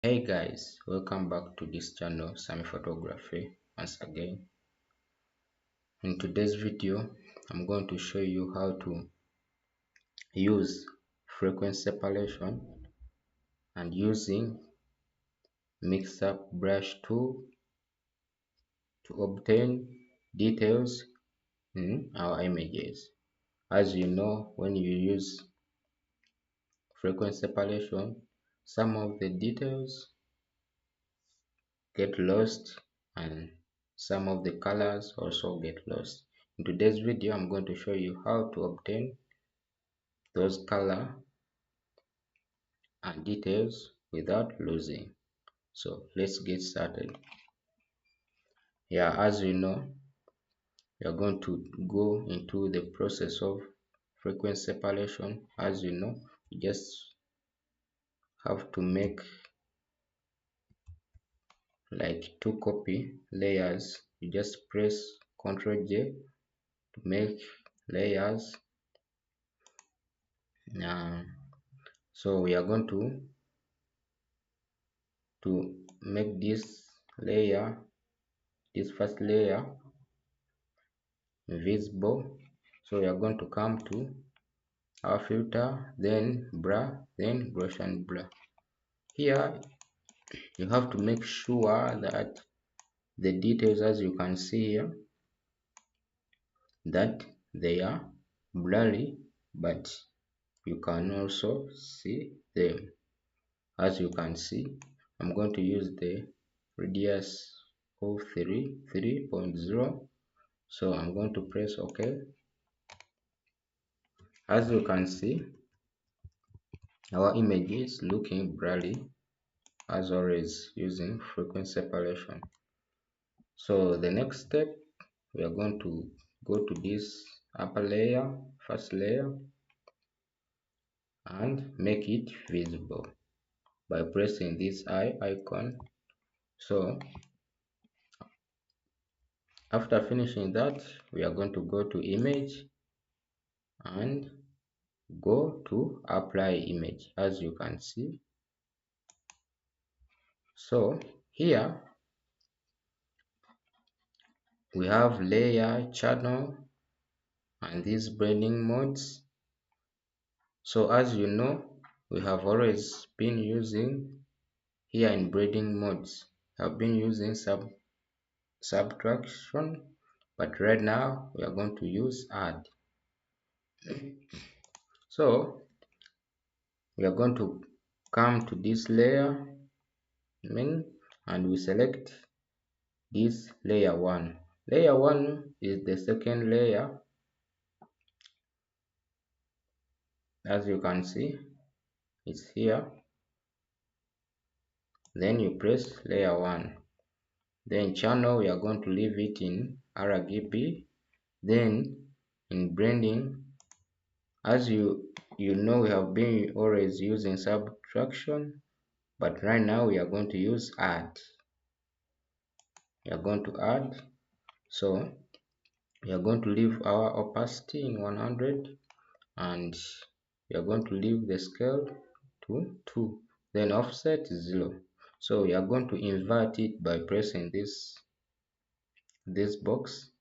Hey guys, welcome back to this channel, Sami Photography. Once again, in today's video, I'm going to show you how to use frequency separation and using mix up brush tool to obtain details in our images. As you know, when you use frequency separation, some of the details get lost and some of the colors also get lost. In today's video, I'm going to show you how to obtain those color and details without losing. So let's get started. Yeah, as you know, we are going to go into the process of frequency separation. As you know, you just have to make like two copy layers. You just press Ctrl J to make layers. So we are going to make this layer, this first layer, invisible. So we are going to come to our filter, then blur, then Gaussian blur. Here you have to make sure that the details, as you can see here, that they are blurry, but you can also see them. As you can see, I'm going to use the radius of 3.0. So I'm going to press OK. As you can see, our image is looking blurry, as always, using frequency separation. So the next step, we are going to go to this upper layer, first layer, and make it visible by pressing this eye icon. So after finishing that, we are going to go to image and go to apply image, as you can see. So here we have layer, channel, and these blending modes. So as you know, we have always been using here in blending modes, have been using subtraction, but right now we are going to use add. So we are going to come to this layer and we select this layer 1. Layer 1 is the second layer. As you can see, it's here. Then you press layer 1. Then channel, we are going to leave it in RGB. Then in blending, as you know, we have been always using subtraction, but right now we are going to use add. We are going to add. So we are going to leave our opacity in 100, and we are going to leave the scale to 2, then offset 0. So we are going to invert it by pressing this box.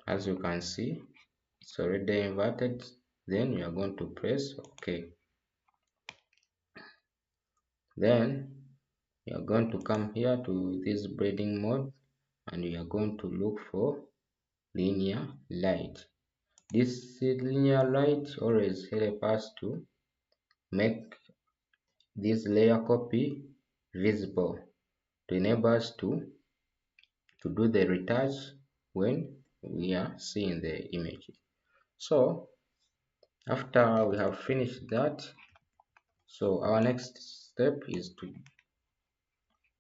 As you can see, it's already inverted. Then you are going to press OK. Then you are going to come here to this blending mode, and you are going to look for linear light. This linear light always helps us to make this layer copy visible, to enable us to do the retouch when we are seeing the image. So after we have finished that, so our next step is to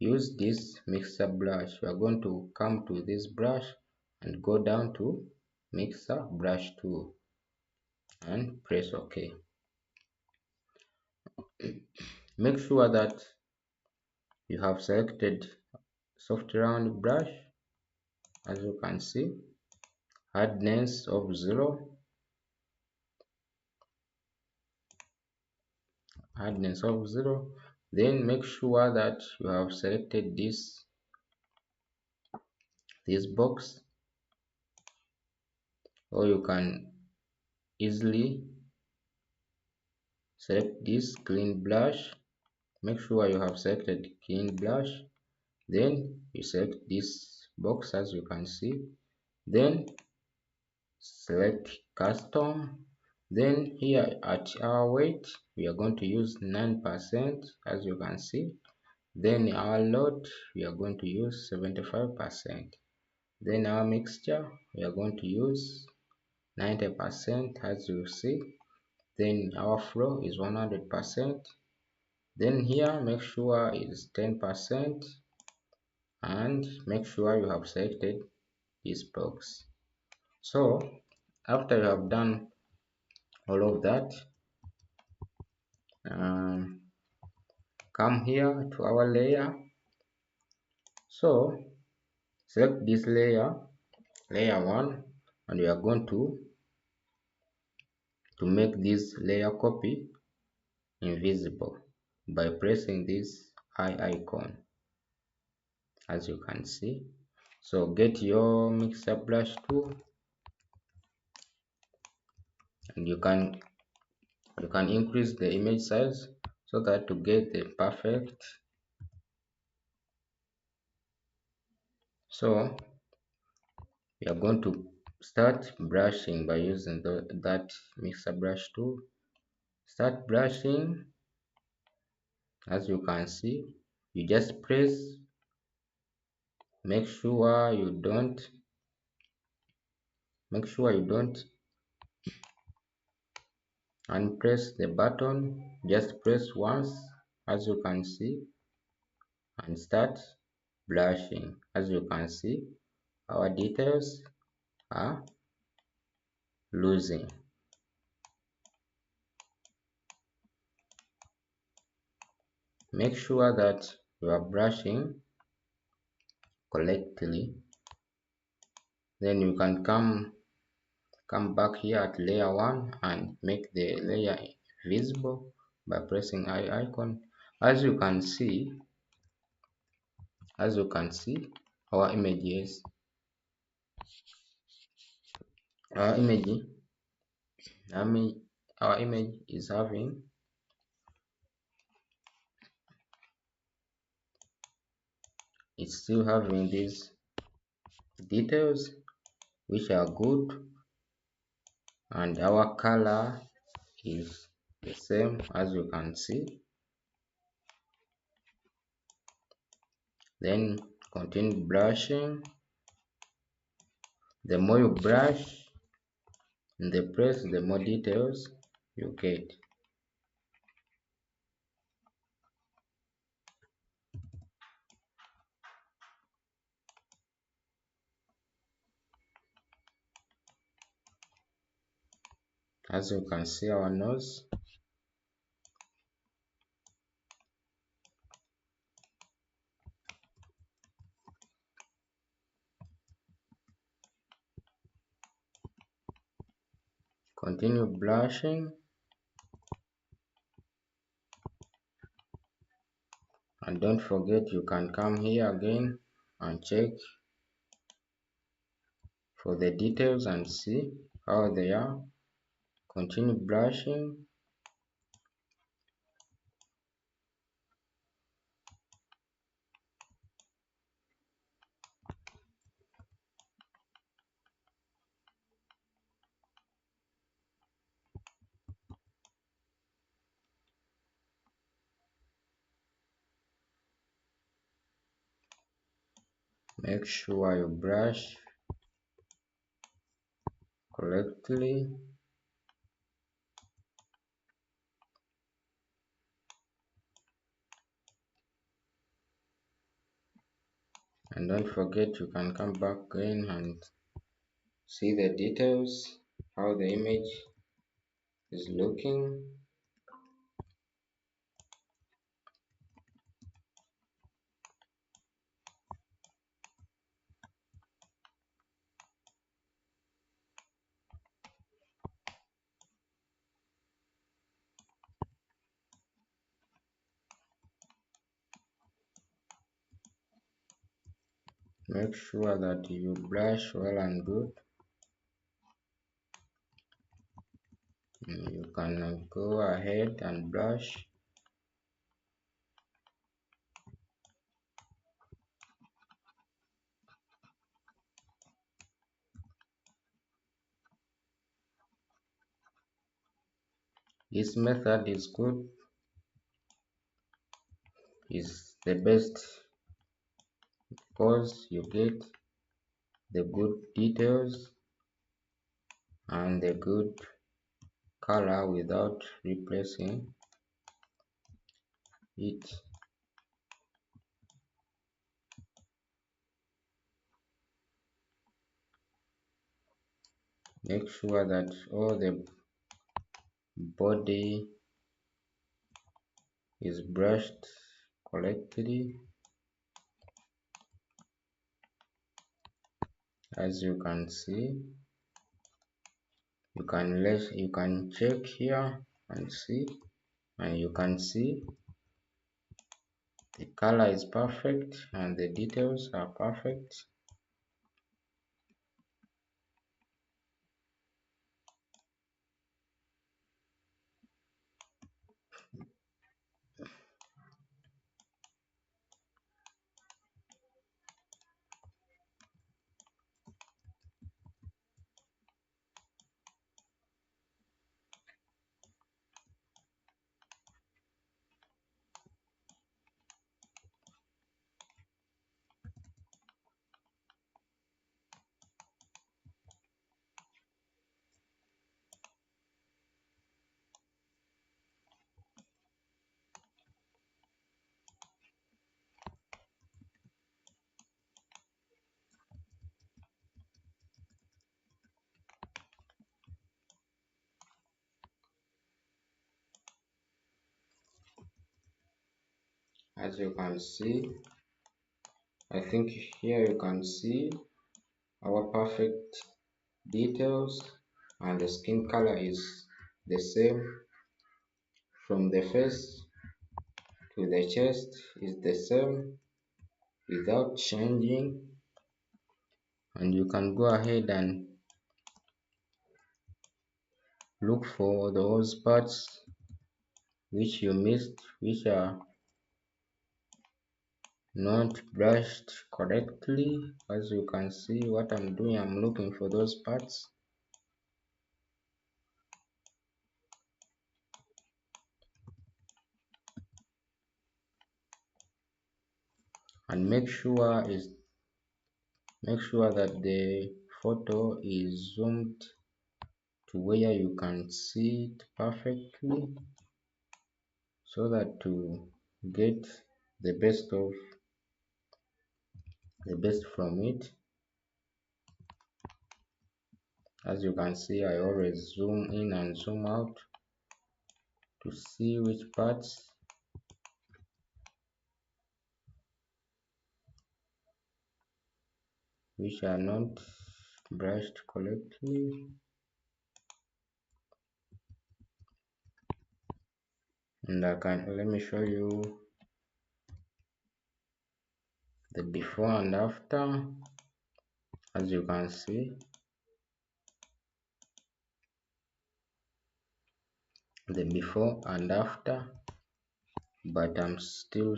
use this mixer brush. We are going to come to this brush and go down to mixer brush tool and press OK. Make sure that you have selected soft round brush. As you can see, hardness of 0, Then make sure that you have selected this box, or you can easily select this clean brush. Make sure you have selected clean brush. Then you select this box as you can see. Then select custom. Then here at our weight, we are going to use 9% as you can see. Then our load, we are going to use 75%. Then our mixture, we are going to use 90% as you see. Then our flow is 100%. Then here make sure it's 10%, and make sure you have selected this box. So after you have done all of that, come here to our layer. So select this layer 1, and we are going to make this layer copy invisible by pressing this eye icon as you can see. So get your mixer brush tool, and you can increase the image size so that to get the perfect. So we are going to start brushing by using that mixer brush tool. Start brushing. As you can see, you just press. Make sure you don't unpress the button. Just press once as you can see, and start brushing. As you can see, our details are losing. Make sure that you are brushing correctly. Then you can come back here at layer 1 and make the layer visible by pressing eye icon. As you can see, our images our image our image is having still having these details which are good, and our color is the same as you can see. Then continue brushing. The more you brush in the press, the more details you get. As you can see, our nose. Continue brushing, and don't forget you can come here again and check for the details and see how they are. Continue brushing. Make sure you brush correctly. And don't forget you can come back again and see the details, how the image is looking. Make sure that you brush well and good. You can go ahead and brush. This method is good, is the best because you get the good details and the good color without replacing it. Make sure that all the body is brushed correctly. As you can see, you can check here and see, and you can see the color is perfect and the details are perfect. As you can see, I think here you can see our perfect details, and the skin color is the same from the face to the chest, is the same without changing. And you can go ahead and look for those parts which you missed, which are not brushed correctly. As you can see, what I'm doing, I'm looking for those parts. And make sure that the photo is zoomed to where you can see it perfectly, so that to get the best from it. As you can see, I always zoom in and zoom out to see which parts which are not brushed correctly. And let me show you the before and after. As you can see, the before and after, but I'm still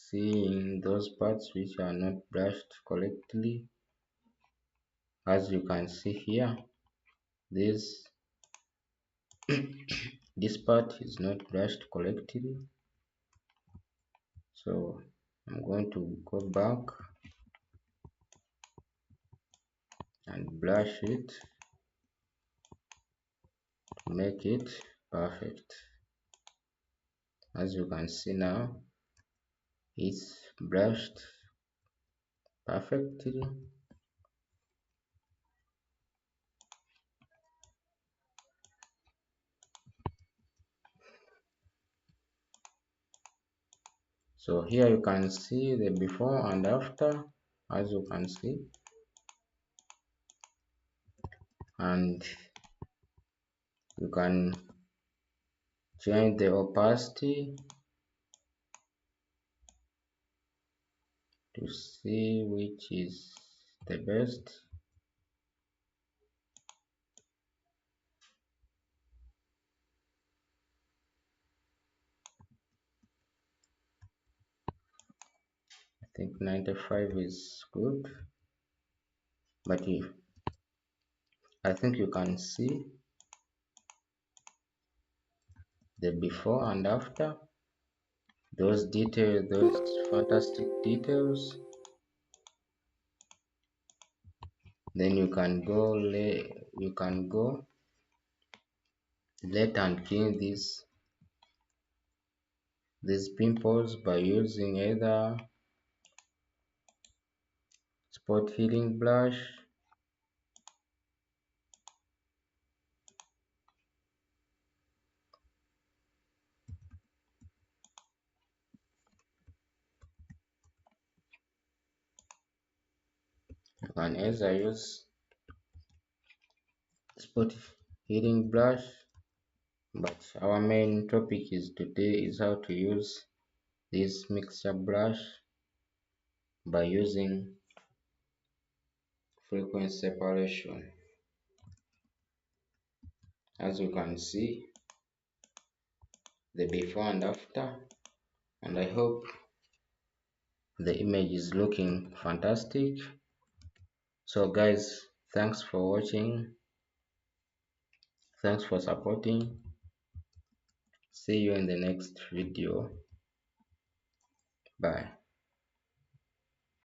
seeing those parts which are not brushed correctly. As you can see here, this this part is not brushed correctly, so I'm going to go back and brush it to make it perfect. As you can see now, it's brushed perfectly. So here you can see the before and after, as you can see, and you can change the opacity to see which is the best. I think 95 is good, but I think you can see the before and after, those details, those fantastic details. Then you can go let and kill these pimples by using either spot healing blush. You can either use spot healing blush, but our main topic is today is how to use this mixture brush by using frequency separation. As you can see, the before and after, and I hope the image is looking fantastic. So guys, thanks for watching, thanks for supporting. See you in the next video. Bye.